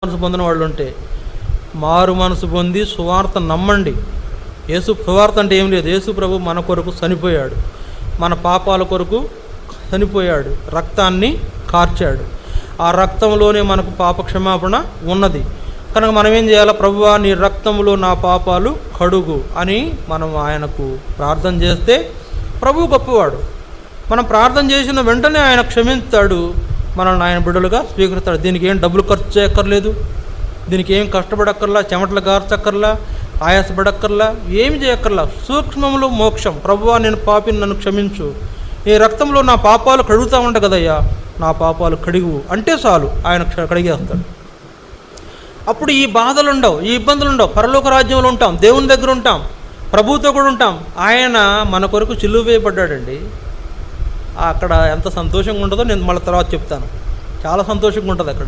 మనసు పొందిన వాళ్ళు ఉంటే మారు మనసు పొంది సువార్త నమ్మండి. యేసు సువార్త అంటే ఏం లేదు, యేసు ప్రభు మన కొరకు చనిపోయాడు, మన పాపాల కొరకు చనిపోయాడు, రక్తాన్ని కార్చాడు. ఆ రక్తంలోనే మనకు పాప క్షమాపణ ఉన్నది. కనుక మనం ఏం చేయాలి? ప్రభువా నీ రక్తంలో నా పాపాలు కడుగు అని మనం ఆయనకు ప్రార్థన చేస్తే ప్రభువు గొప్పవాడు. మనం ప్రార్థన చేసిన వెంటనే ఆయన క్షమిస్తాడు, మనల్ని ఆయన బిడ్డలుగా స్వీకరిస్తాడు. దీనికి ఏం డబ్బులు ఖర్చు చేయక్కర్లేదు, దీనికి ఏం కష్టపడక్కర్లా, చెమటలు గార్చక్కర్లా, ఆయాసపడక్కర్లా, ఏమి చేయక్కర్లా. సూక్ష్మంలో మోక్షం. ప్రభువా నేను పాపిని, నన్ను క్షమించు, ఈ రక్తంలో నా పాపాలు కడుగుతూ ఉంటా కదయ్యా, నా పాపాలు కడిగు అంటే చాలు, ఆయన కడిగేస్తాడు. అప్పుడు ఈ బాధలు ఉండవు, ఈ ఇబ్బందులు ఉండవు. పరలోక రాజ్యంలో ఉంటాం, దేవుని దగ్గర ఉంటాం, ప్రభువుతో కూడా ఉంటాం. ఆయన మన కొరకు సిలువ వేయబడ్డాడండి. అక్కడ ఎంత సంతోషంగా ఉంటుందో నేను మళ్ళీ తర్వాత చెప్తాను. చాలా సంతోషంగా ఉంటుంది అక్కడ.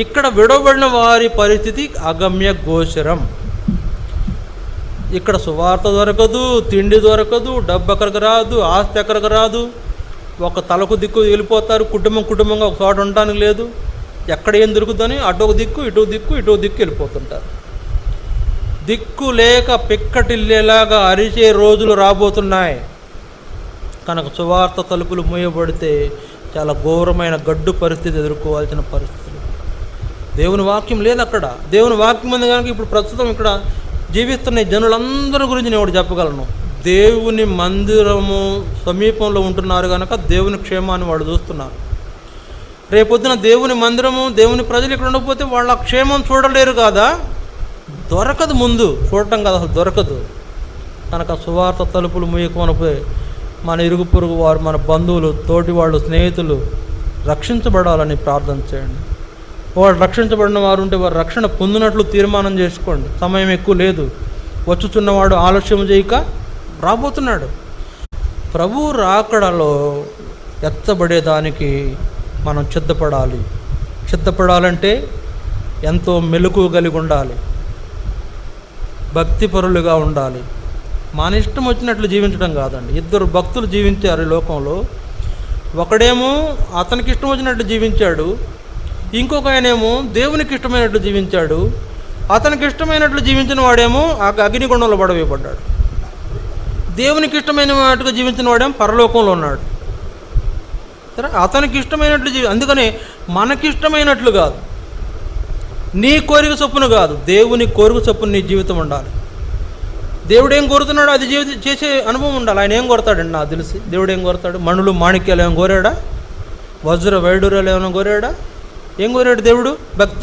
ఇక్కడ విడవబడిన వారి పరిస్థితి అగమ్య గోచరం. ఇక్కడ సువార్త దొరకదు, తిండి దొరకదు, డబ్బు ఎక్కడికి రాదు, ఆస్తి ఎక్కడికి రాదు. ఒక తలకు దిక్కు వెళ్ళిపోతారు, కుటుంబంగా ఒక చోట ఉండడానికి లేదు. ఎక్కడ ఏం దొరుకుతుందని అటొక దిక్కు ఇటో దిక్కు వెళ్ళిపోతుంటారు. దిక్కు లేక పిక్కటిల్లేలాగా అరిచే రోజులు రాబోతున్నాయి. కనుక సువార్త తలుపులు మూయబడితే చాలా ఘోరమైన గడ్డు పరిస్థితి ఎదుర్కోవాల్సిన పరిస్థితులు. దేవుని వాక్యం లేదు అక్కడ. దేవుని వాక్యం ఉంది కనుక ఇప్పుడు ప్రస్తుతం ఇక్కడ జీవిస్తున్న జనులందరి గురించి నేను ఒకటి చెప్పగలను. దేవుని మందిరము సమీపంలో ఉంటున్నారు కనుక దేవుని క్షేమాన్ని వాళ్ళు చూస్తున్నారు. రేపొద్దున దేవుని మందిరము, దేవుని ప్రజలు ఇక్కడ ఉండకపోతే వాళ్ళ క్షేమం చూడలేరు కదా, దొరకదు. ముందు చూడటం కదా, అసలు దొరకదు. కనుక సువార్త తలుపులు మూయకపోయి మన ఇరుగు పొరుగు వారు, మన బంధువులు, తోటి వాళ్ళు, స్నేహితులు రక్షించబడాలని ప్రార్థన చేయండి. వారు రక్షించబడిన వారు ఉంటే వారు రక్షణ పొందినట్లు తీర్మానం చేసుకోండి. సమయం ఎక్కువ లేదు. వచ్చుచున్నవాడు ఆలస్యం చేయక రాబోతున్నాడు. ప్రభువు రాకడలో ఎత్తబడేదానికి మనం సిద్ధపడాలి. సిద్ధపడాలంటే ఎంతో మెలకువ కలిగి ఉండాలి, భక్తిపరులుగా ఉండాలి. మన ఇష్టం వచ్చినట్లు జీవించడం కాదండి. ఇద్దరు భక్తులు జీవించారు ఈ లోకంలో. ఒకడేమో అతనికి ఇష్టం వచ్చినట్లు జీవించాడు, ఇంకొక ఆయనేమో దేవునికి ఇష్టమైనట్లు జీవించాడు. అతనికి ఇష్టమైనట్లు జీవించిన వాడేమో ఆ అగ్నిగుండంలో పడవేయబడ్డాడు. దేవునికి ఇష్టమైన వాటిగా జీవించిన వాడేమో పరలోకంలో ఉన్నాడు. సరే, అతనికి ఇష్టమైనట్లు అందుకనే మనకిష్టమైనట్లు కాదు, నీ కోరిక చొప్పున కాదు, దేవుని కోరిక చొప్పున నీ జీవితం ఉండాలి. దేవుడు ఏం కోరుతున్నాడో అది చేసే అనుభవం ఉండాలి. ఆయన ఏం కోరతాడండి నాకు తెలిసి? దేవుడు ఏం కోరతాడు? మణులు మాణిక్యాలు ఏమైనా కోరాడా? వజ్ర వైడూర్యాలు ఏమైనా కోరాడా? ఏం కోరాడు దేవుడు? భక్తి